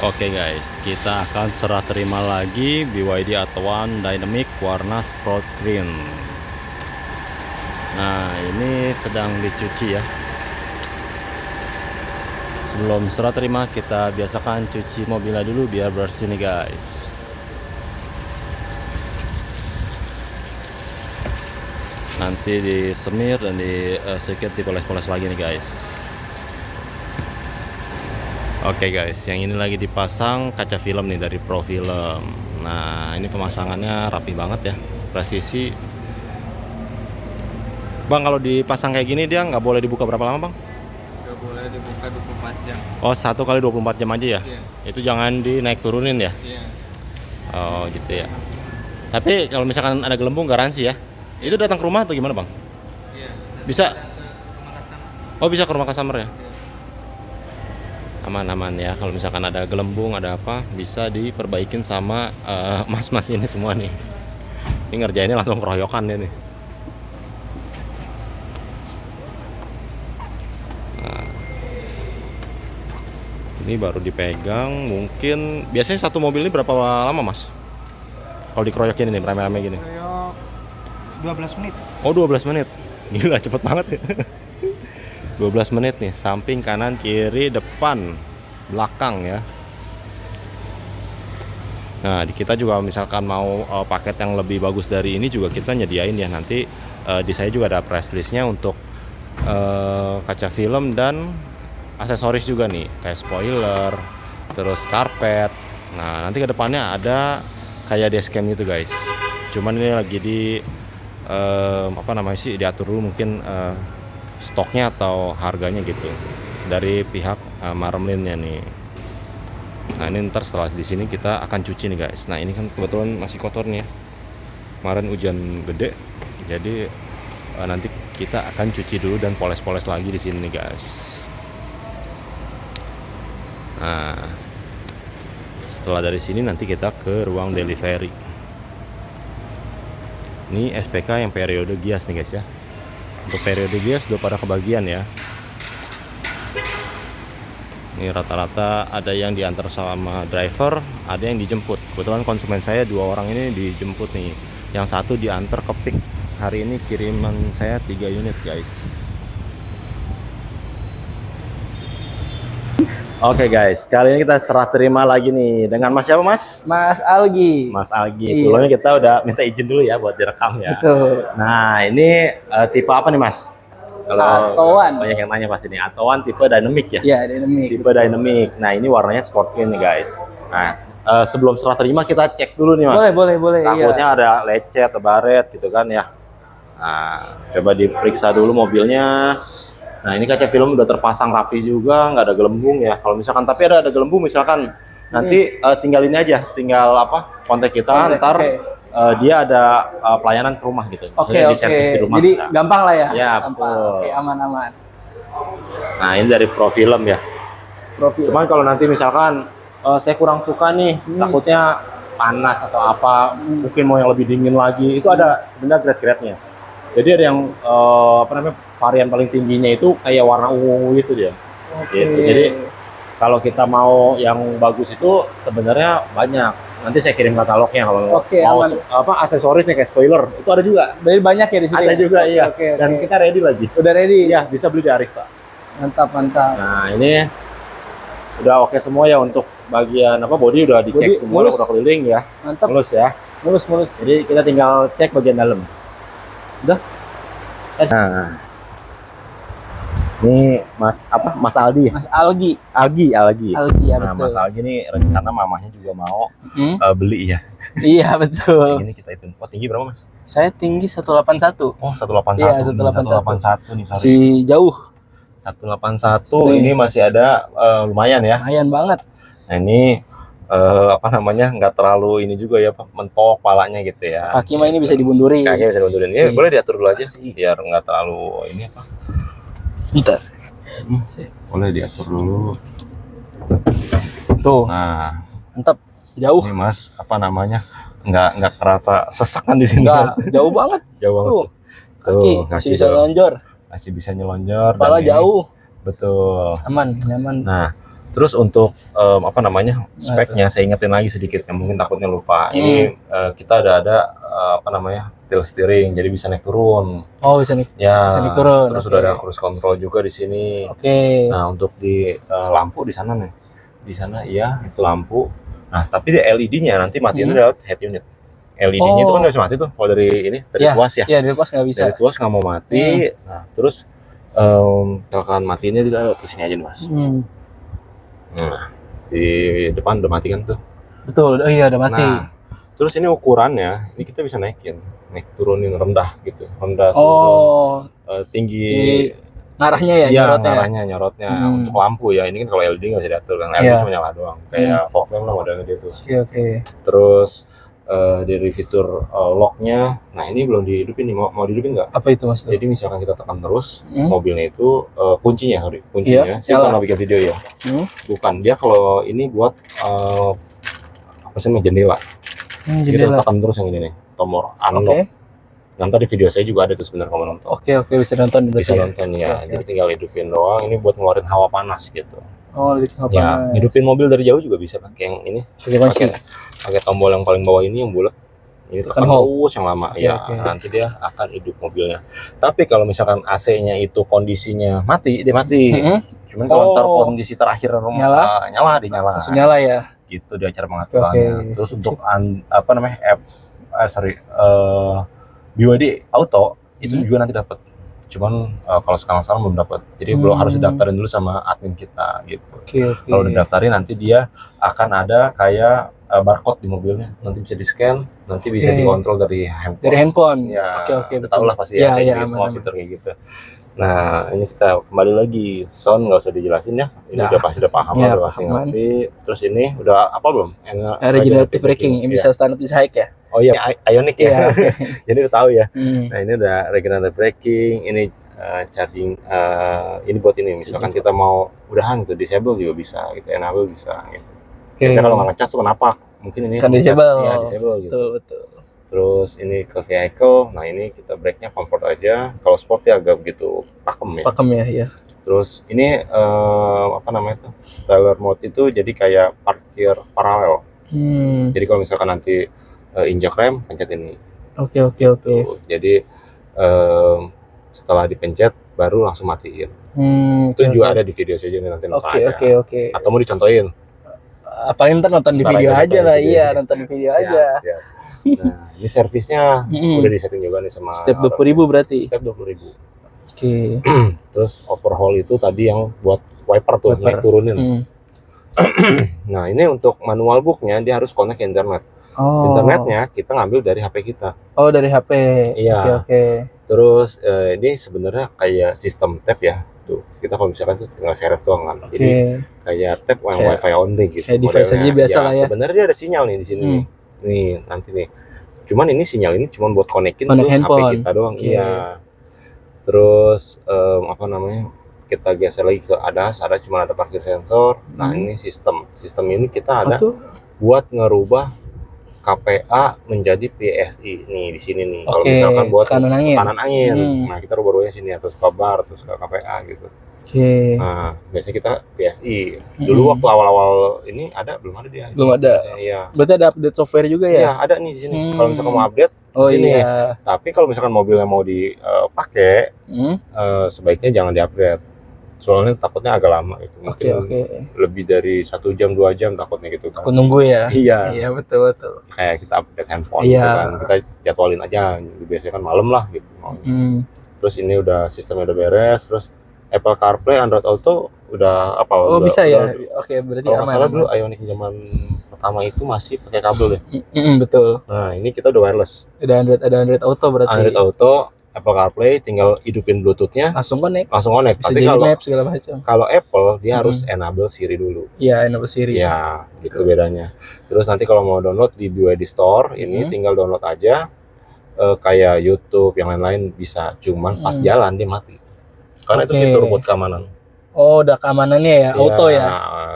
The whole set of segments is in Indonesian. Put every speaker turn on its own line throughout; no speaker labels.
Oke guys, kita akan serah terima lagi BYD Atwan Dynamic warna Sport Green. Nah, ini sedang dicuci ya. Sebelum serah terima, kita biasakan cuci mobilnya dulu biar bersih nih guys. Nanti disemir dan sedikit dipoles-poles lagi nih guys. Oke guys, yang ini lagi dipasang kaca film nih dari Pro Film. Nah, ini pemasangannya rapi banget ya, presisi. Bang, kalau dipasang kayak gini dia nggak boleh dibuka berapa lama bang?
Nggak boleh dibuka 24 jam.
Oh, 1 kali 24 jam aja ya?
Iya.
Itu jangan dinaik turunin ya?
Iya.
Oh gitu ya. Tapi kalau misalkan ada gelembung garansi ya? Itu datang ke rumah atau gimana bang?
Iya.
Bisa?
Ke rumah customer.
Oh bisa ke rumah customer ya?
Iya.
Aman-aman ya, kalau misalkan ada gelembung ada apa bisa diperbaikin sama mas-mas ini semua nih. Ini ngerjainnya langsung keroyokan ya nih. Nah, ini baru dipegang, mungkin biasanya satu mobil ini berapa lama mas? Kalau dikeroyokin ini rame-rame gini?
Koyok 12 menit.
Oh 12 menit, gila cepet banget ya. 12 menit nih, samping, kanan, kiri, depan, belakang ya. Nah, di kita juga misalkan mau paket yang lebih bagus dari ini juga kita nyediain ya. Nanti di saya juga ada press listnya untuk kaca film dan aksesoris juga nih, kayak spoiler, terus karpet. Nah, nanti ke depannya ada kayak dashcam gitu guys. Cuman ini lagi di apa namanya sih, diatur dulu mungkin stoknya atau harganya gitu dari pihak Maremlinnya nih. Nah ini ntar setelah di sini kita akan cuci nih guys. Nah ini kan kebetulan masih kotor nih ya, kemarin hujan gede, jadi nanti kita akan cuci dulu dan poles-poles lagi di sini nih guys. Nah setelah dari sini nanti kita ke ruang delivery. Ini SPK yang periode gias nih guys ya. Untuk periode gias udah pada kebagian ya. Ini rata-rata ada yang diantar sama driver, ada yang dijemput. Kebetulan konsumen saya 2 orang ini dijemput nih. Yang satu diantar ke PIK. Hari ini kiriman saya 3 unit guys. Oke guys, kali ini kita serah terima lagi nih dengan Mas siapa Mas?
Mas Algi.
Mas Algi.
Iya.
Sebelumnya kita udah minta izin dulu ya buat direkam ya.
Betul.
Nah ini tipe apa nih Mas? Kalau
Atwan.
banyak yang nanya pasti nih, Atwan tipe dynamic ya?
Iya, dynamic.
Tipe dynamic. Nah ini warnanya sport green nih guys. Nah sebelum serah terima kita cek dulu nih Mas.
Boleh.
Takutnya
Iya.
ada lecet atau baret gitu kan ya. Nah coba diperiksa dulu mobilnya. Nah ini kaca film udah terpasang rapi juga, nggak ada gelembung ya. Kalau misalkan tapi ada gelembung misalkan nanti tinggal ini aja, tinggal apa kontak kita, ntar
Oke.
dia ada pelayanan ke rumah gitu.
Oke.
Maksudnya diservis di rumah
Jadi
bisa.
gampang lah ya.
Ya,
Gampang.
betul.
Oke, aman.
Nah ini dari Pro Film ya.
Profil.
Cuman kalau nanti misalkan saya kurang suka nih, takutnya panas atau apa, mungkin mau yang lebih dingin lagi, itu ada sebenarnya grade-grade-nya. Jadi ada yang apa namanya, varian paling tingginya itu kayak warna ungu gitu dia. Gitu. Jadi kalau kita mau yang bagus itu sebenarnya banyak. Nanti saya kirim katalognya kalau
Oke,
mau
aman.
apa aksesoris nih kayak spoiler itu ada juga.
Dari banyak ya di sini.
Ada juga iya.
Oke.
Dan kita ready lagi.
Udah ready.
Iya, bisa beli di Arista.
Mantap.
Nah, ini udah oke semua ya untuk bagian apa body udah dicek
Body
semua,
mulus.
udah keliling ya.
Mantap.
Mulus ya.
Mulus.
Jadi kita tinggal cek bagian dalam. Udah. Nah. Ini Mas apa? Mas Aldi.
Mas Algi.
Algi
ya
Nah,
betul.
Mas Algi ini rencana mamahnya juga mau beli ya.
Iya betul.
Ini kita hitung. Oh, tinggi berapa, Mas?
Saya tinggi 181.
Oh, 181.
Iya, 181.
Nih, sorry.
Masih jauh.
181
Nih.
ini masih ada lumayan ya.
Lumayan banget.
Nah, ini apa namanya? Nggak terlalu ini juga ya, Pak, mentok palanya gitu ya.
Kaki mah ini bisa dibunduri.
Kakinya bisa dimundurin. Ini
Iya.
boleh diatur dulu aja biar nggak terlalu ini apa.
Sebentar.
Boleh diatur dulu.
Tuh,
Nah,
mantap. Jauh.
ini Mas, apa namanya? Nggak kerasa sesakan di sini.
Enggak, jauh banget.
Jauh banget.
Tuh. Kaki
Tuh,
masih bisa
jauh.
lonjor.
Masih bisa nyelonjor.
Kepala
dan ini-
jauh.
Betul.
Aman, nyaman.
Nah, Terus untuk apa namanya speknya, saya ingetin lagi sedikit yang mungkin takutnya lupa. Ini kita ada apa namanya tilt steering, jadi bisa naik turun.
Oh, bisa naik
Ya,
turun.
terus
Oke.
udah ada cruise control juga di sini.
Oke.
Nah, untuk di lampu di sana nih, di sana iya itu lampu. Nah, tapi di LED-nya nanti matiin lewat head unit. LED-nya itu kan nggak bisa mati tuh kalau dari ini dari tuas ya.
Iya, dari tuas nggak bisa.
Dari tuas nggak mau mati. Nah, terus misalkan matiinnya di sini aja nih, Mas. Nah, di depan udah mati kan tuh.
Betul. Oh iya, udah mati.
Nah, terus ini ukurannya, ini kita bisa naik turunin rendah gitu, rendah
Oh,
turun, tinggi.
ngarahnya ya,
Iya,
nyorotnya.
nyorotnya untuk lampu ya. Ini kan kalau LED nggak bisa diatur kan, LED cuma nyala doang. Kayak fog lamp lah modelnya gitu.
Oke.
Terus dari fitur locknya, nah ini belum dihidupin nih, mau dihidupin nggak?
Apa itu, Mas?
Jadi misalkan kita tekan terus, mobilnya itu kuncinya, saya pernah bikin video ya. Bukan, dia kalau ini buat apa sih namanya, jendela. Kita tekan terus yang ini nih, tombol unlock. Nanti di video saya juga ada tuh sebenarnya kalau nonton. Oke,
bisa nonton.
Bisa nonton ya. Jadi tinggal hidupin doang. Ini buat ngeluarin hawa panas gitu.
Oh, hawa
ya,
panas.
hidupin mobil dari jauh juga bisa pakai yang ini. Pakai tombol yang paling bawah ini yang bulat. Ini tekan terus yang lama. Nanti dia akan hidup mobilnya. Tapi kalau misalkan AC-nya itu kondisinya mati, dia mati. Cuman kalau ntar kondisi terakhir nyala,
langsung nyala ya.
Gitu dia cara pengaturannya. Terus untuk apa namanya BYD Auto itu juga nanti dapat. Cuman kalau sekarang belum dapat. Jadi belum harus didaftarin dulu sama admin kita gitu. Kalau udah daftarin nanti dia akan ada kayak barcode di mobilnya. Nanti bisa di-scan, nanti bisa dikontrol dari handphone. Dari
handphone.
Ya, tahu lah pasti ya, semua fitur kayak gitu. Nah, ini kita kembali lagi. Sound nggak usah dijelasin ya. Ini udah pasti udah paham lah, udah pasti ngerti. Terus ini udah apa belum?
Regenerative braking, yang bisa standar bisa high ya.
Oh iya, Ioniq ya. Jadi udah tahu ya. Nah, ini udah regenerative braking, ini charging, ini buat ini. Misalkan kita mau udahan gitu, disable juga bisa, gitu, enable bisa. Gitu. Biasanya kalau nggak ngecas tuh kenapa? Mungkin ini
kan disable.
Ya, disable gitu.
Betul.
Terus ini ke vehicle, nah ini kita brake-nya comfort aja. Kalau sport ya agak begitu pakem ya.
Pakem ya, iya.
Terus ini apa namanya itu? Trailer mode itu jadi kayak parkir paralel. Jadi kalau misalkan nanti injak rem, pencet ini.
Oke.
Jadi setelah dipencet baru langsung matiin. Itu juga ada di video saya juga nanti nonton aja.
Oke.
Atau mau dicontohin?
Paling nonton di video aja lah, iya nonton di video aja.
Siap. Nah, ini servisnya udah disetting juga nih sama.
Step 20.000 berarti.
Step 20.000.
Oke.
Terus overhaul itu tadi yang buat wiper tuh naik turunin. Nah, ini untuk manual booknya dia harus connect ke internet. Internetnya kita ngambil dari HP kita.
Oh, dari HP.
Iya.
Oke.
Terus ini sebenarnya kayak sistem tap ya. Tuh, kita kalau misalkan tuh tinggal seret doang kan. Jadi kayak tap yang wifi only gitu.
Kayak device aja biasa lah ya.
Sebenarnya ada sinyal nih di sini. Nih, nanti nih. Cuman ini sinyal ini cuma buat konekin tuh
handphone.
HP kita doang. Iya. Terus apa namanya? Kita geser lagi ke ada cuma ada parkir sensor. Nah, ini sistem ini kita ada buat ngerubah KPA menjadi PSI nih di sini nih. Kalau misalkan buat kanan angin. Nah, kita rubah-rubahnya sini terus ke bar terus ke KPA gitu. Nah, biasanya kita PSI. Dulu waktu awal-awal ini belum ada dia.
Belum ada.
Iya.
Berarti ada update software juga ya?
Iya, ada nih di sini. Kalau misalkan mau update di sini. Tapi kalau misalkan mobilnya mau dipakai, sebaiknya jangan diupdate. Soalnya takutnya agak lama gitu. Lebih dari 1 jam 2 jam takutnya gitu kan.
Aku nunggu ya.
Iya,
betul.
Kayak kita update handphone gitu kan. Kita jadwalin aja. Biasanya kan malam lah gitu. Terus ini udah sistemnya udah beres. Terus Apple CarPlay, Android Auto udah apa?
Bisa ya. Oke, berarti
aman. Kalau salah dulu Ioniq zaman pertama itu masih pakai kabel ya.
Betul.
Nah, ini kita udah wireless.
Ada Android Auto berarti.
Android Auto, Apple CarPlay, tinggal hidupin Bluetooth-nya.
Langsung connect.
Bisa
jadi map segala macam.
Kalau Apple dia harus enable Siri dulu.
Iya, enable Siri.
Iya, gitu bedanya. Terus nanti kalau mau download di BYD Store, ini tinggal download aja. Kayak YouTube yang lain-lain bisa. Cuman pas jalan dia mati. Karena itu fitur buat keamanan.
Oh, udah keamanannya ya, auto ya.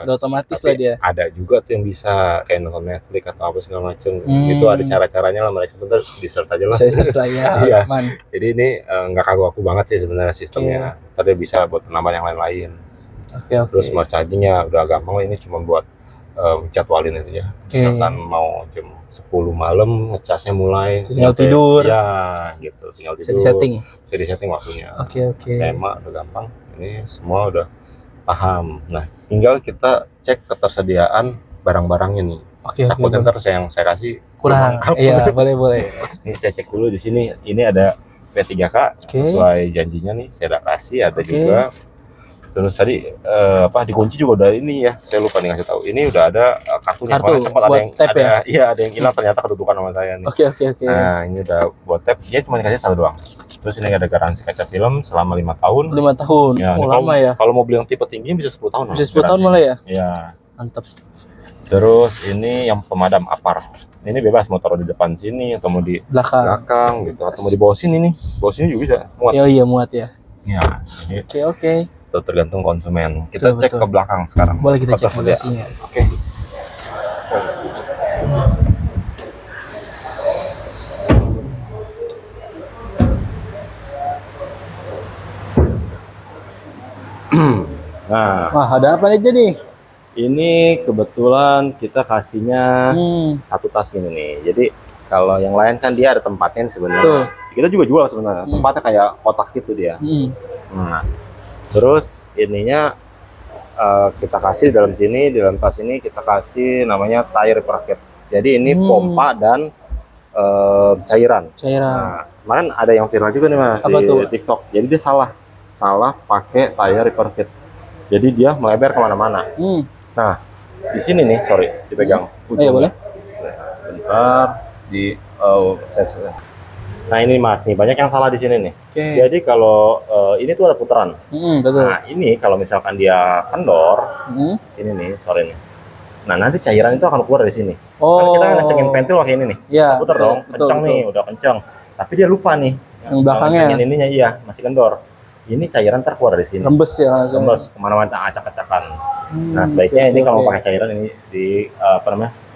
Udah otomatis lah dia.
Ada juga tuh yang bisa kayak nonton Netflix atau apa segala macam. Itu ada cara-caranya lah, mereka bentar di search aja lah.
Search lah ya.
Iya. Jadi ini nggak kagok aku banget sih sebenarnya sistemnya. Tapi bisa buat penambah yang lain-lain.
Oke, oke.
Terus smart chargingnya udah gampang, ini cuma buat jadwalin itu ya.
Oke.
Misalkan mau jam 10 malam ngecasnya mulai
Tinggal
sampai-
tidur.
ya gitu, tinggal
Bisa
tidur,
disetting.
bisa disetting waktunya.
Oke, oke.
Tema udah gampang, ini semua udah paham. Nah, tinggal kita cek ketersediaan barang-barangnya nih.
Oke, oke.
Takutnya
Boleh.
ntar yang saya kasih
Kurang.
lengkap.
Iya, boleh.
Ini saya cek dulu di sini. Ini ada P3K
Oke.
sesuai janjinya nih. Saya udah kasih, ada
Oke.
juga. Terus tadi dikunci juga udah ini ya. Saya lupa nih ngasih tahu. Ini udah ada kartunya.
Kartu
Kemarin sempat ada
buat
yang
tap ya?
iya ada yang hilang, ternyata kedudukan sama saya nih.
Oke, oke, oke.
Nah, ini udah buat tap. Dia cuma dikasih satu doang. Terus ini ada garansi kaca film selama 5 tahun.
5 tahun.
Ya,
Oh,
ini
lama ya.
Kalau mau beli yang tipe tinggi bisa 10 tahun.
Bisa 10 tahun malah ya?
Iya.
Mantap.
Terus ini yang pemadam apar. Ini bebas mau taruh di depan sini atau mau di belakang gitu, atau mau di bawah sini nih. Bawah sini juga bisa muat.
Iya, muat ya.
Ya, ini
Oke, oke.
itu tergantung konsumen. Kita
Betul,
cek
betul.
ke belakang sekarang.
Boleh kita cek
Ketersediaan.
bagasinya.
Oke. Nah,
Wah, ada apa aja nih?
ini kebetulan kita kasihnya satu tas gini nih. Jadi kalau yang lain kan dia ada tempatnya nih sebenarnya.
Betul.
Kita juga jual sebenarnya. Tempatnya kayak kotak gitu dia. Nah, terus ininya kita kasih di dalam sini, di dalam tas ini kita kasih namanya tire repair kit. Jadi ini pompa dan cairan. Nah, kemarin ada yang viral juga nih Mas
Apa
di
tuh?
TikTok. Jadi dia salah pakai tire repair kit. Jadi dia melebar kemana-mana. Nah, di sini nih, sorry, dipegang.
Iya, boleh.
Bentar, nah ini Mas, nih banyak yang salah di sini nih.
Oke.
Jadi kalau ini tuh ada putaran.
Betul.
Nah, ini kalau misalkan dia kendor, sini nih, sorry nih. Nah, nanti cairan itu akan keluar dari sini. Kan kita ngecengin pentil pakai ini nih.
Iya,
Putar dong,
betul,
kencang nih, udah kencang. Tapi dia lupa nih.
Yang belakangnya.
Ngecengin ininya iya, masih kendor. Ini cairan ntar keluar dari sini.
Rembes ya langsung.
Rembes kemana-mana acak-acakan. Nah, sebaiknya ini kalau mau pakai cairan ini di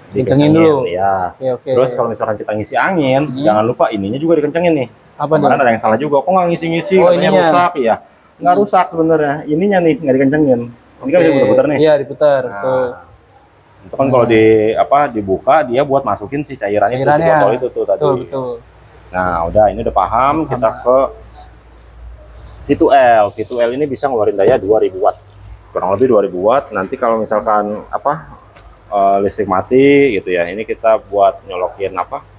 Kencengin dulu.
Ya.
Oke.
Terus kalau misalkan kita ngisi angin, jangan lupa ininya juga dikencengin nih.
Apa nih?
Kemarin ada yang salah juga. Kok nggak ngisi-ngisi?
Oh,
Katanya
ininya.
rusak ya. Nggak rusak sebenarnya. Ininya nih nggak dikencengin. Ini kan bisa putar-putar nih.
Iya, diputar. Betul.
Nah, itu kan kalau dibuka dia buat masukin si cairannya itu, si
Cairannya.
botol itu tuh tadi.
Betul.
Nah, udah ini udah paham. Kita ke V2L. V2L ini bisa ngeluarin daya 2000 watt. Kurang lebih 2000 watt. Nanti kalau misalkan listrik mati gitu ya. Ini kita buat nyolokin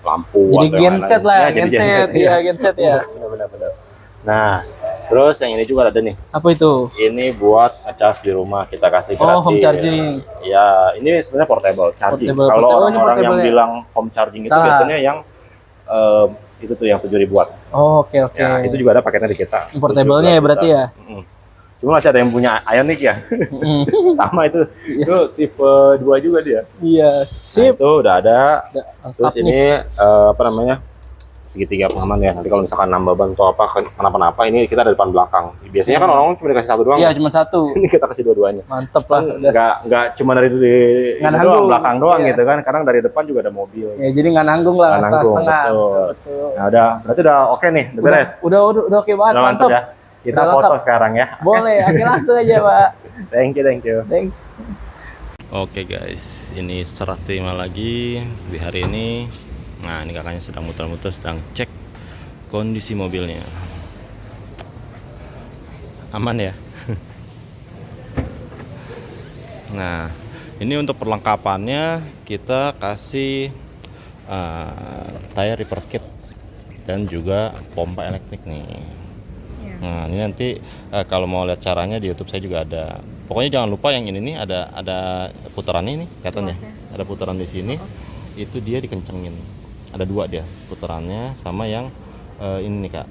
lampu.
Jadi
atau yang
genset
lain.
lah,
Ya, jadi
genset. Iya, genset ya.
Benar-benar. Nah, terus yang ini juga ada nih.
Apa itu?
Ini buat ngecas di rumah, kita kasih gratis.
Oh, home charging.
Ya, ini sebenarnya portable charging.
Portable.
Kalau
Oh, ini
orang-orang yang
portable ya?
bilang home charging itu
Salah.
biasanya yang itu tuh yang 7000 watt.
Oh, oke.
Ya, itu juga ada paketnya di kita.
Portable-nya ya
17
berarti
juta.
ya?
Cuma masih ada yang punya Ioniq ya. Sama itu. Itu tipe 2 juga dia.
Iya,
Nah,
sip.
itu udah ada.
Lengkap
Terus
nih.
ini segitiga pengaman ya. Nanti kalau misalkan nambah ban atau kenapa-napa ini kita ada depan belakang. Biasanya kan orang cuma dikasih satu doang.
Iya,
ya.
cuma satu.
Ini kita kasih dua-duanya.
Mantep lah. Udah.
Nggak cuma dari ini doang, belakang doang
Iya.
gitu kan. Kadang dari depan juga ada mobil.
Ya, jadi nggak nanggung lah,
Nggak nanggung,
setengah-setengah.
betul. Nah, berarti udah oke nih, udah beres.
Udah oke banget,
Udah mantap
mantap.
ya. Kita
Udah
foto
lengkap.
sekarang ya.
Boleh, oke langsung aja, Pak.
Thank you.
Thanks.
Oke guys, ini serah terima lagi di hari ini. Nah, ini kakaknya sedang muter-muter, sedang cek kondisi mobilnya. Aman ya? Nah, ini untuk perlengkapannya kita kasih tire repair kit dan juga pompa elektrik nih. Nah, ini nanti kalau mau lihat caranya di YouTube saya juga ada. Pokoknya jangan lupa yang ini nih ada putarannya nih, kelihatan ya? Ada putaran di sini. Itu dia dikencengin. Ada 2 dia putarannya, sama yang ini nih Kak.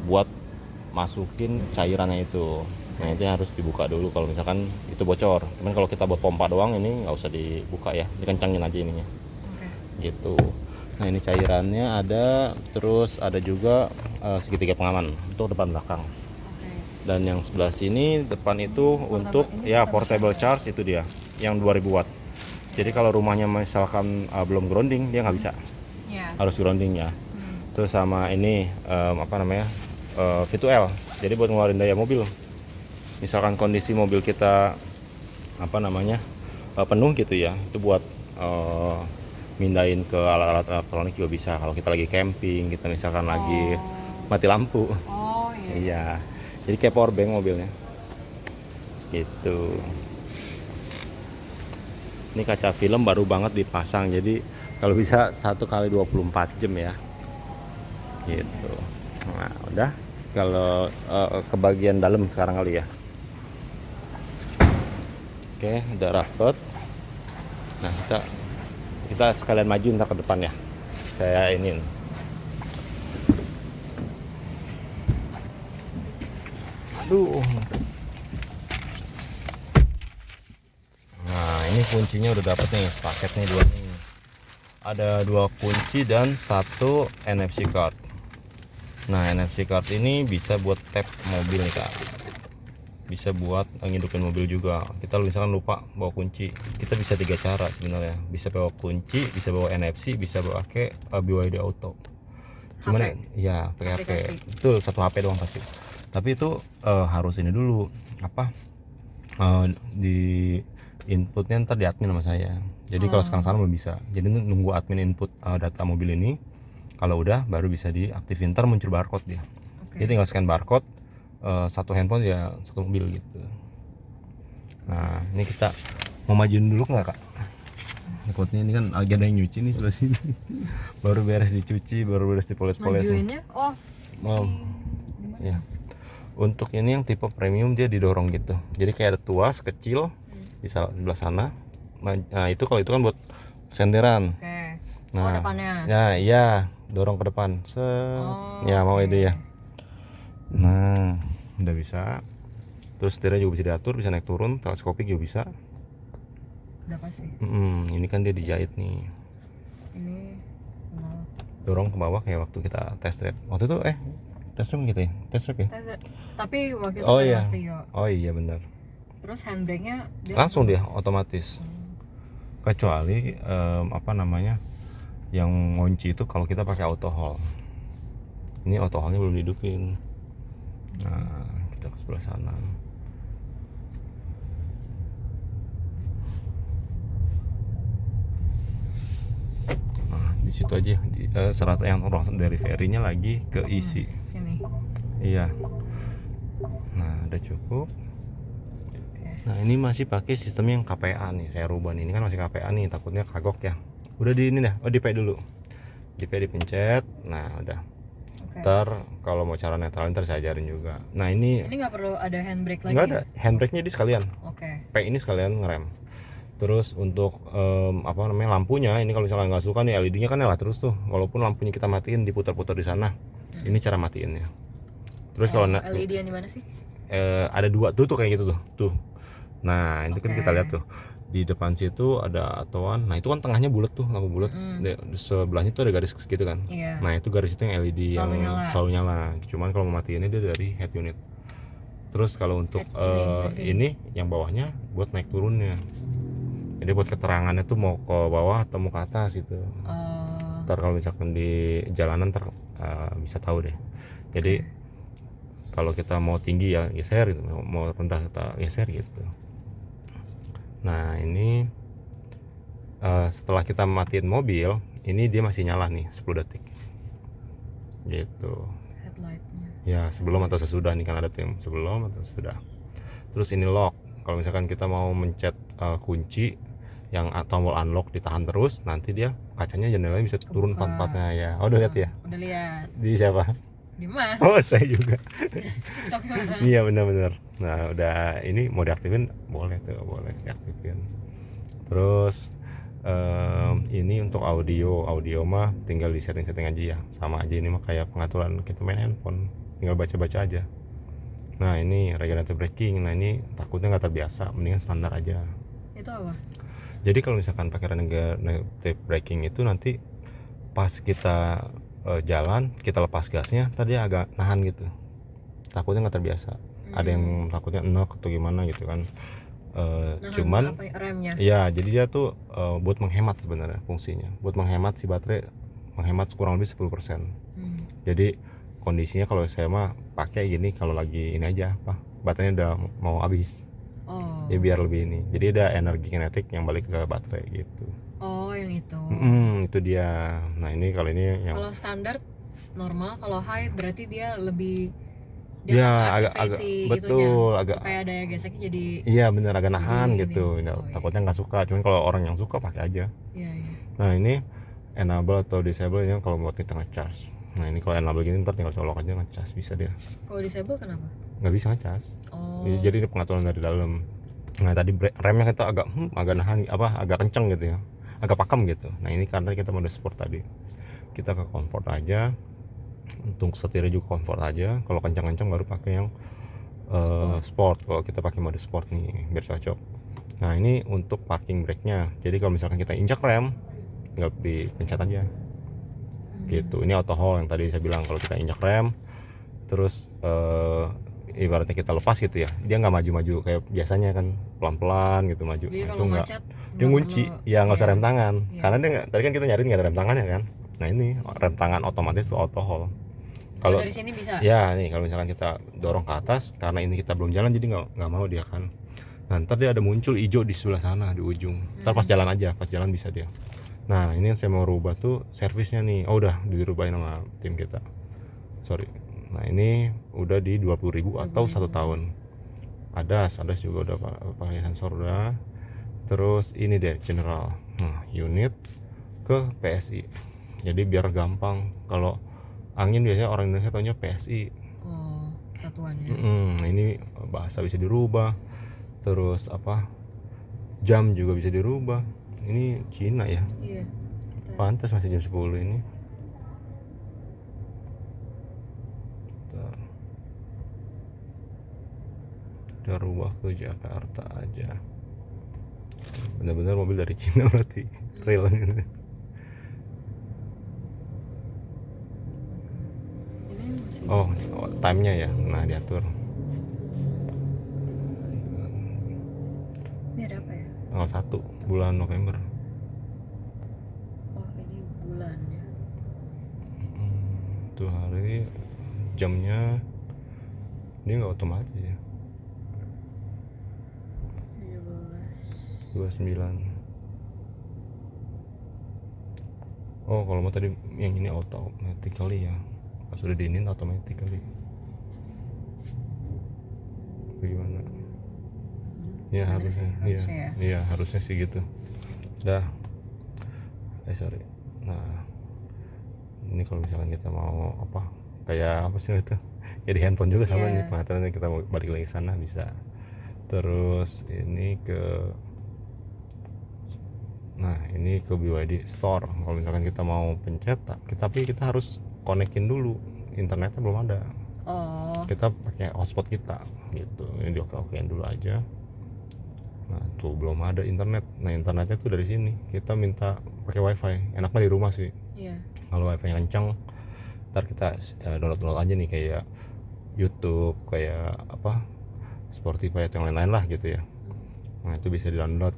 Buat masukin cairannya itu. Nah, itu harus dibuka dulu kalau misalkan itu bocor. Cuman kalau kita buat pompa doang ini nggak usah dibuka ya, dikencengin aja ininya. Gitu. Nah, ini cairannya ada, terus ada juga segitiga pengaman untuk depan belakang. Dan yang sebelah sini depan itu untuk ya portable charge, itu dia yang 2000 watt. Jadi kalau rumahnya misalkan belum grounding dia nggak bisa, harus grounding ya. Terus sama ini V2L, jadi buat ngeluarin daya mobil. misalkan kondisi mobil kita apa namanya penuh gitu ya, itu buat mindahin ke alat-alat elektronik juga bisa. Kalau kita lagi camping, kita misalkan lagi mati lampu.
Oh iya.
Iya, jadi kayak power bank mobilnya gitu. Ini kaca film baru banget dipasang, jadi kalau bisa 1 kali 24 jam ya gitu. Nah udah, kalau ke bagian dalam sekarang kali ya. Oke, udah rapet. Nah kita sekalian maju ntar ke depan ya, saya ini. Aduh. Nah ini kuncinya udah dapet nih, paket nih 2 nih. Ada 2 kunci dan 1 NFC card. Nah NFC card ini bisa buat tap mobil nih kak, bisa buat ngidupin mobil juga. Kita misalkan lupa bawa kunci, kita bisa 3 cara sebenarnya. Bisa bawa kunci, bisa bawa NFC, bisa bawa pakai BYD Auto. Cuman ya pakai HP. Betul, 1 HP doang pasti. Tapi itu harus ini dulu apa, di inputnya ntar di admin sama saya. Jadi kalau sekarang belum bisa. Jadi nunggu admin input data mobil ini. Kalau udah baru bisa diaktifin, ntar muncul barcode dia. Jadi tinggal scan barcode, 1 handphone ya 1 mobil gitu. Nah ini kita mau majuin dulu nggak kak? Potnya ini kan lagi ada yang nyuci nih sebelah sini. Baru beres dicuci, baru beres dipoles-poles.
Majuinnya
Ya. Untuk ini yang tipe premium dia didorong gitu. Jadi kayak ada tuas kecil di sebelah sana. Nah itu kalau itu kan buat senderan.
Oke.
Nah,
depannya.
Ya iya, dorong ke depan. Ya mau itu ya. Nah udah bisa. Terus setirnya juga bisa diatur, bisa naik turun, teleskopik juga bisa.
Udah pasti.
Ini kan dia dijahit nih.
Ini
Dorong ke bawah kayak waktu kita test drive. Waktu itu test drive gitu ya? Test drive ya?
Tapi waktu itu
Oh
kan
iya.
Mas Rio.
Oh iya benar.
Terus handbrake-nya
Langsung dia otomatis. Kecuali apa namanya? Yang ngunci itu kalau kita pakai auto hold. Ini auto hold-nya belum dihidupin. Nah, kita ke sebelah sana. Nah, di situ aja serat yang dari ferry-nya lagi keisi.
sini.
Iya. Nah, udah cukup. Nah, ini masih pakai sistem yang KPA nih. Saya rubah nih. Ini kan masih KPA nih, takutnya kagok ya. Udah di ini dah. Oh, di pay dulu. Di pay dipencet. Nah, udah. Ntar kalau mau cara netralin ntar saya ajarin juga. Nah, ini
nggak perlu ada handbrake lagi.
Nggak ada. Handbrake-nya di sekalian.
Oke.
Pay ini sekalian ngerem. Terus untuk apa namanya lampunya, ini kalau misalnya nggak suka nih LED-nya kan nyala terus tuh. Walaupun lampunya kita matiin diputar-putar di sana. Ini cara matiinnya. Terus kalau
LED yang di mana sih?
ada 2 tuh kayak gitu tuh. Nah, itu kan kita lihat tuh. Di depan situ ada atoan. Nah, itu kan tengahnya bulat tuh, lampu bulat. Di sebelahnya tuh ada garis gitu kan.
Iya.
Nah, itu garis itu yang LED selalu nyala. Cuman kalau mau matiinnya dia dari head unit. Terus kalau untuk ini yang bawahnya buat naik turunnya. Jadi buat keterangannya tuh mau ke bawah atau mau ke atas gitu. Ntar kalau misalkan di jalanan bisa tahu deh. Jadi kalau kita mau tinggi ya geser gitu, mau rendah kita geser gitu. Nah ini setelah kita matiin mobil, ini dia masih nyala nih 10 detik gitu.
Headlightnya.
Ya sebelum atau sesudah nih kan ada tuh yang sebelum atau sesudah. Terus ini lock. Kalau misalkan kita mau mencet kunci yang tombol unlock ditahan terus, nanti dia kacanya jendelanya bisa turun empat-empatnya ya. Oh udah lihat ya?
Udah lihat.
Di siapa?
Di Mas.
Oh saya juga. Iya benar-benar. Nah udah ini mau diaktifin boleh tuh, boleh diaktifin. Terus ini untuk audio mah tinggal di setting aja ya, sama aja ini mah kayak pengaturan kita main handphone, tinggal baca aja. Nah ini regenerative braking, nah ini takutnya nggak terbiasa, mendingan standar aja.
Itu apa?
Jadi kalau misalkan pakai regenerative braking itu nanti pas kita jalan kita lepas gasnya tadi agak nahan gitu, takutnya nggak terbiasa. Ada yang takutnya enak atau gimana gitu kan. Cuman
remnya.
Ya jadi dia tuh buat menghemat sebenarnya fungsinya, buat menghemat si baterai, menghemat kurang lebih 10%. Jadi kondisinya kalau saya mah pakai gini kalau lagi ini aja apa baterainya udah mau habis.
Oh.
Jadi biar lebih ini. Jadi ada energi kinetik yang balik ke baterai gitu.
Oh, yang itu.
Itu dia. Nah ini kalau ini yang
Kalau standar normal, kalau high berarti dia lebih
ya
nggak
agak
aktifasi
betul
itunya,
agak
supaya daya geseknya jadi
iya bener agak nahan
ini.
gitu.
Oh, iya.
Takutnya nggak suka. Cuman kalau orang yang suka pakai aja.
Iya, iya.
Nah ini enable atau disable nya kalau buat kita ngecas. Nah ini kalau enable gini ntar tinggal colok aja ngecas bisa dia.
Kalau disable kenapa?
Nggak bisa ngecas.
Oh.
Jadi ini pengaturan dari dalam. Nah tadi remnya kita agak nahan agak kenceng gitu ya, agak pakem gitu. Nah ini karena kita mode sport tadi, kita ke comfort aja. Untuk setirnya juga comfort aja. Kalau kencang-kencang baru pakai yang sport. Kalau kita pakai mode sport nih biar cocok. Nah ini untuk parking brake-nya. Jadi kalau misalkan kita injak rem, nggak dipencet aja gitu. Ini auto hold yang tadi saya bilang, kalau kita injak rem terus ibaratnya kita lepas gitu ya, dia nggak maju-maju kayak biasanya kan, pelan-pelan gitu maju.
Jadi
Nah, itu
kalau
nggak,
macet
dia ngunci ya nggak usah
iya.
rem tangan.
Iya.
Karena dia tadi kan kita nyariin nggak ada rem tangannya kan. Nah ini rem tangan otomatis tuh auto hold.
Kalau dari sini bisa.
Ya nih kalau misalkan kita dorong ke atas, karena ini kita belum jalan jadi nggak mau dia kan. Nah ntar dia ada muncul hijau di sebelah sana di ujung. Ntar pas jalan aja, pas jalan bisa dia. Nah ini yang saya mau rubah tuh servisnya nih. Oh udah dirubahin sama tim kita. Sorry. Nah ini udah di 20.000 atau 1 tahun. ADAS juga udah pakai sensor udah. Terus ini deh general. Nah unit ke PSI. Jadi biar gampang. Kalau angin biasanya orang Indonesia taunya PSI.
Oh, satuannya.
Nah ini bahasa bisa dirubah. Terus jam juga bisa dirubah. Ini Cina ya.
Iya.
Pantas masih jam 10 ini. Kita rubah ke Jakarta aja. Benar-benar mobil dari Cina berarti. Real gitu.
Ini masih
Oh, time-nya ya. Nah, diatur.
Ini ada apa ya?
Tanggal 1 bulan November.
Oh, ini bulannya.
Itu hari, jamnya dia nggak otomatis ya. 29. Oh kalau mau tadi yang ini automatic kali ya, pas udah diinin automatic kali. Bagaimana? Ya harusnya, iya harusnya sih gitu. Dah. Sorry. Nah ini kalau misalkan kita mau kayak apa sih itu? Jadi handphone juga sama nih pengaturannya, kita mau balik lagi ke sana bisa. Terus ini ini ke BYD Store. Kalau misalkan kita mau pencet, tapi kita harus konekin dulu, internetnya belum ada.
Oh.
Kita pakai hotspot kita gitu. Ini dioke-okein dulu aja. Nah tuh belum ada internet. Nah internetnya tuh dari sini. Kita minta pakai wifi. Enaknya di rumah sih.
Iya.
Kalau wifi kencang, ntar kita download aja nih kayak YouTube, kayak Spotify atau yang lain-lain lah gitu ya. Nah itu bisa di download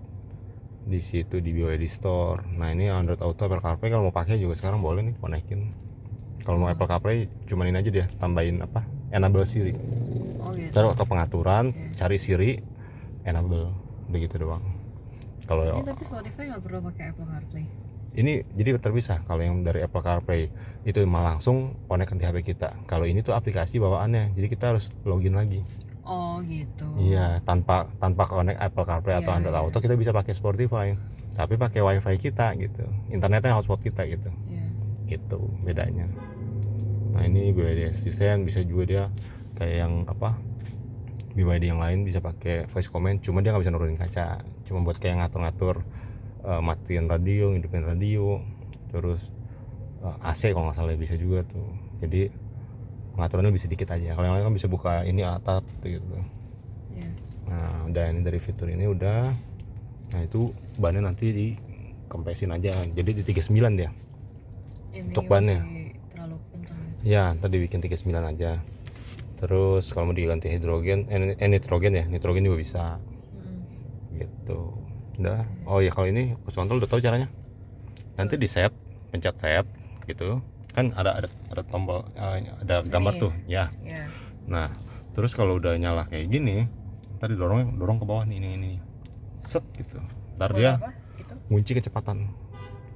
di situ di BYD Store. Nah ini Android Auto, Apple CarPlay kalau mau pakai juga sekarang boleh nih konekin. Kalau mau Apple CarPlay cuman ini aja dia tambahin enable Siri.
Oh gitu.
Taruh ke pengaturan, cari Siri, enable, begitu doang. Kalau
ini tapi Spotify nggak perlu pakai Apple CarPlay.
Ini jadi terpisah. Kalau yang dari Apple CarPlay itu malah langsung connect di HP kita. Kalau ini tuh aplikasi bawaannya, jadi kita harus login lagi.
Oh gitu.
Iya, tanpa connect Apple CarPlay atau Android Auto kita bisa pakai Spotify, tapi pakai WiFi kita gitu, internetnya hotspot kita gitu.
Iya.
Gitu bedanya. Nah ini BYD Assistant bisa juga dia kayak yang BYD yang lain bisa pakai voice command, cuma dia nggak bisa nurunin kaca, cuma buat kayak ngatur-ngatur matiin radio, hidupin radio, terus AC kalau nggak salah bisa juga tuh. Jadi pengaturannya bisa dikit aja. Kalau yang lain kan bisa buka ini atap gitu.
Yeah.
Nah udah, ini dari fitur ini udah. Nah itu bannya nanti dikempesin aja. Jadi di 39 dia.
Ini
untuk bannya.
Terlalu kencang.
Ya ntar dibikin 39 aja. Terus kalau mau diganti hidrogen, nitrogen ya, nitrogen juga bisa. Gitu. Udah. Oh ya kalau ini cruise control udah tahu caranya. Nanti di set, pencet set gitu. Kan ada tombol, ada gambar tuh ya.
Yeah.
Nah Terus kalau udah nyala kayak gini, tadi dorong ke bawah nih, ini set gitu. Ntar
Boleh
dia
apa? Itu?
ngunci kecepatan.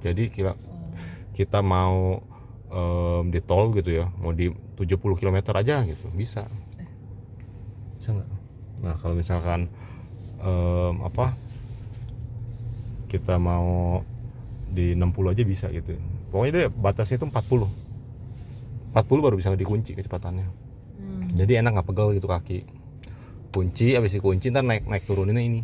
Jadi
Oh.
kita mau di tol gitu ya, mau di 70 km aja gitu, bisa nggak? Nah kalau misalkan kita mau di 60 aja bisa gitu. Pokoknya dia batasnya itu 40 baru bisa dikunci kecepatannya. Jadi enak, nggak pegel gitu kaki. Kunci, abis dikunci ntar naik turuninnya ini.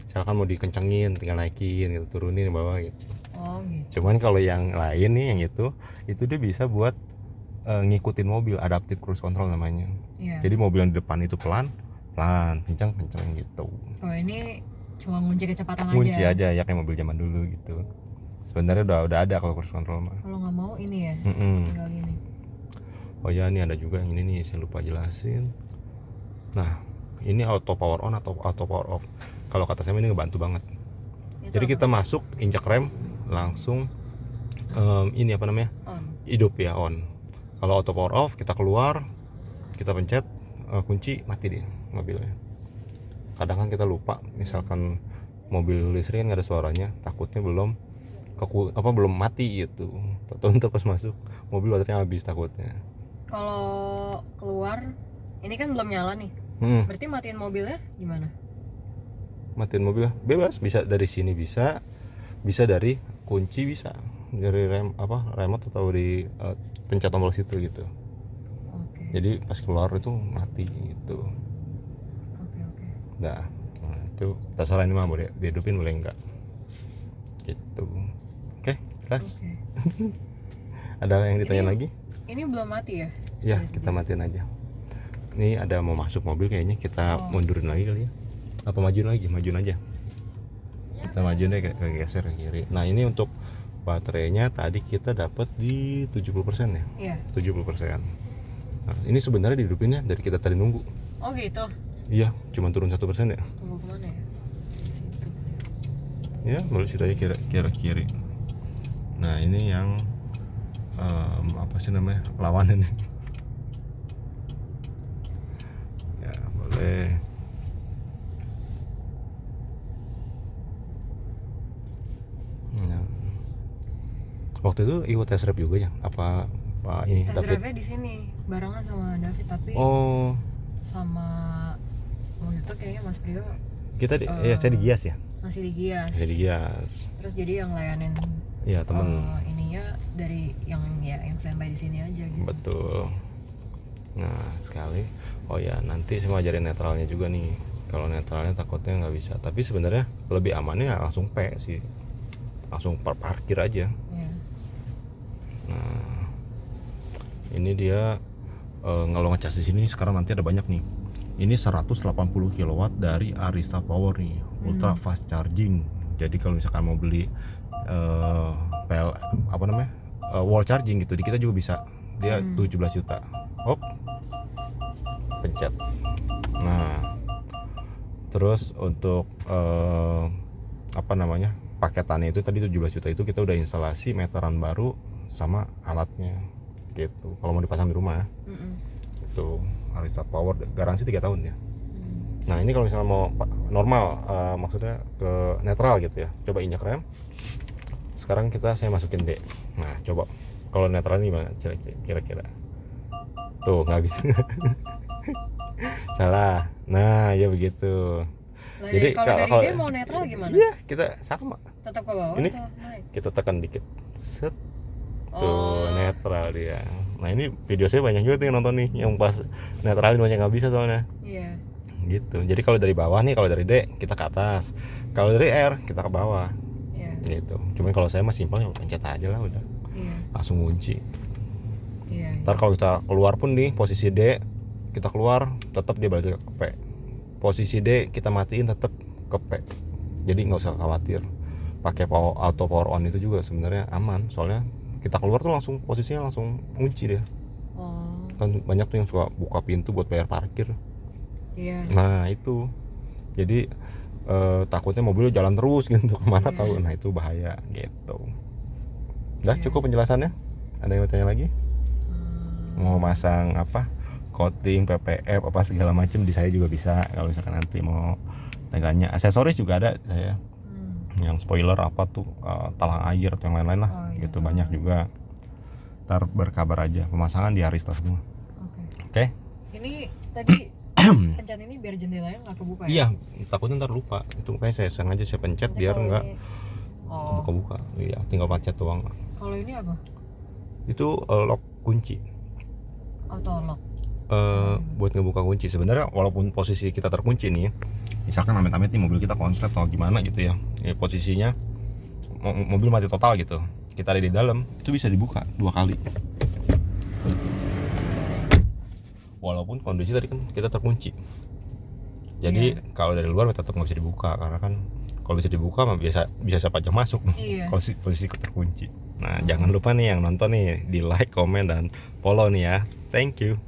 Misalkan mau dikencengin, tinggal naikin gitu, turunin ke bawah gitu.
Oh gitu.
Cuman kalau yang lain nih, yang itu dia bisa buat ngikutin mobil, adaptive cruise control namanya.
Iya.
Jadi mobil yang di depan itu pelan, kencang gitu.
Oh ini cuma ngunci kecepatan
Kunci
aja.
aja ya, kayak mobil zaman dulu gitu. Sebenarnya udah ada kalau cruise control mah.
Kalau nggak mau ini ya,
Mm-mm.
tinggal gini.
Oh ya, ini ada juga yang ini nih, saya lupa jelasin. Nah, ini auto power on atau auto power off. Kalau kata saya ini ngebantu banget.
Itu
Jadi
apa?
kita masuk, injak rem, langsung ini apa namanya?
On.
Hidup ya, on. Kalau auto power off, kita keluar, kita pencet kunci, mati dia mobilnya. Kadang kan kita lupa, misalkan mobil listrik kan nggak ada suaranya, takutnya belum mati gitu. Tahu pas masuk mobil baterainya habis takutnya.
Kalau keluar, ini kan belum nyala nih. Berarti matiin mobilnya gimana?
Matiin mobilnya bebas, bisa dari sini, bisa dari kunci, bisa dari remote atau di pencet tombol situ gitu.
Oke.
Jadi pas keluar itu mati gitu.
Oke.
Nah itu terserah, ini mah boleh dihidupin boleh enggak gitu. Oke, jelas.
Oke.
Ada yang ditanya
Ini-
lagi?
Ini belum mati ya?
Ya, kita matiin aja. Ini ada mau masuk mobil kayaknya, kita mundurin lagi kali ya. Apa majuin lagi? Majuin aja. Kita majuin deh, ke geser ke kiri. Nah, ini untuk baterainya tadi kita dapat di 70% ya.
Iya.
70%. Nah, ini sebenarnya dihidupinnya dari kita tadi nunggu.
Oh gitu.
Iya, cuma turun 1% ya.
Tunggu kemana ya? Situ.
Ya, boleh situ aja kiri. Nah, ini yang apa sih namanya? Lawannya nih. Ya, boleh. Nah. Waktu itu ikut test drive juga ya? Apa ini
Test
David?
drive-nya di sini barengan sama David, tapi
Oh,
sama waktu itu kayaknya Mas Priyo
kita ya saya di Gias ya.
masih di Gias.
Saya di Gias.
Terus jadi yang layanin
Iya, temen.
ininya dari yang standby di sini aja gitu.
Betul. Nah, sekali. Oh ya, nanti saya mau ajarin netralnya juga nih. Kalau netralnya takutnya nggak bisa. Tapi sebenarnya lebih amannya langsung P sih. Langsung parkir aja.
Iya.
Nah, ini dia kalau ngecas di sini sekarang nanti ada banyak nih. Ini 180 kW dari Arista Power nih, ultra fast charging. Jadi kalau misalkan mau beli wall charging gitu, di kita juga bisa. Dia 17 juta. Hop. Pencet. Nah, terus untuk paketannya itu tadi 17 juta itu kita udah instalasi meteran baru sama alatnya gitu. Kalau mau dipasang di rumah itu Arista Power, garansi 3 tahun ya. Nah, ini kalau misalnya mau normal, maksudnya ke netral gitu ya, coba injak rem. Sekarang saya masukin D. Nah, coba kalau netral ini gimana kira-kira? Tuh, nggak bisa. Salah. Nah, ya begitu.
Nah,
Jadi
kalau dari dia mau netral gimana?
Iya, kita sama.
Tetap ke bawah
Ini
atau naik?
kita tekan dikit. Set. Tuh,
Oh.
netral dia. Nah, ini video saya banyak juga tuh yang nonton nih, yang pas netralin banyak nggak bisa soalnya.
Iya.
Gitu. Jadi kalau dari bawah nih, kalau dari D kita ke atas. Kalau dari R kita ke bawah.
Iya.
Gitu. Cuman kalau saya mah simpel, ya pencet aja lah udah.
Iya.
Langsung kunci.
Iya.
Ntar kalau kita keluar pun di posisi D, kita keluar tetap dia balik ke P. Posisi D kita matiin tetap ke P. Jadi nggak usah khawatir. Pakai auto power on itu juga sebenarnya aman, soalnya kita keluar tuh langsung posisinya langsung kunci dia.
Oh.
Kan banyak tuh yang suka buka pintu buat bayar parkir.
Iya.
Nah itu, jadi takutnya mobil jalan terus gitu kemana
Iya.
tahu. Nah itu bahaya gitu. Udah
Iya.
cukup penjelasannya. Ada yang mau tanya lagi? Mau masang apa? coating, PPF apa segala macam di saya juga bisa kalau misalkan nanti mau tanya. Aksesoris juga ada saya. Yang spoiler apa tuh talang air atau yang lain-lain lah. Gitu banyak juga. Ntar berkabar aja, pemasangan di Arista semua. Oke.
Ini tadi pencet ini biar jendelanya nggak kebuka ya?
Iya, takutnya ntar lupa. Itu makanya saya sengaja saya pencet
Nanti
biar
kalau
nggak
ini-
kebuka-buka. Iya, tinggal pencet doang.
Kalau ini apa?
Itu lock kunci.
Auto lock.
Buat ngebuka kunci. Sebenarnya walaupun posisi kita terkunci nih, misalkan amit-amit nih mobil kita konslet atau gimana gitu ya, posisinya mobil mati total gitu, kita ada di dalam, itu bisa dibuka 2 kali. Walaupun kondisi tadi kan kita terkunci. Jadi kalau dari luar tetap nggak bisa dibuka karena kan kalau bisa dibuka mah bisa siapa aja masuk. Kalau posisi terkunci. Nah, jangan lupa nih yang nonton nih di like, komen dan follow nih ya. Thank you.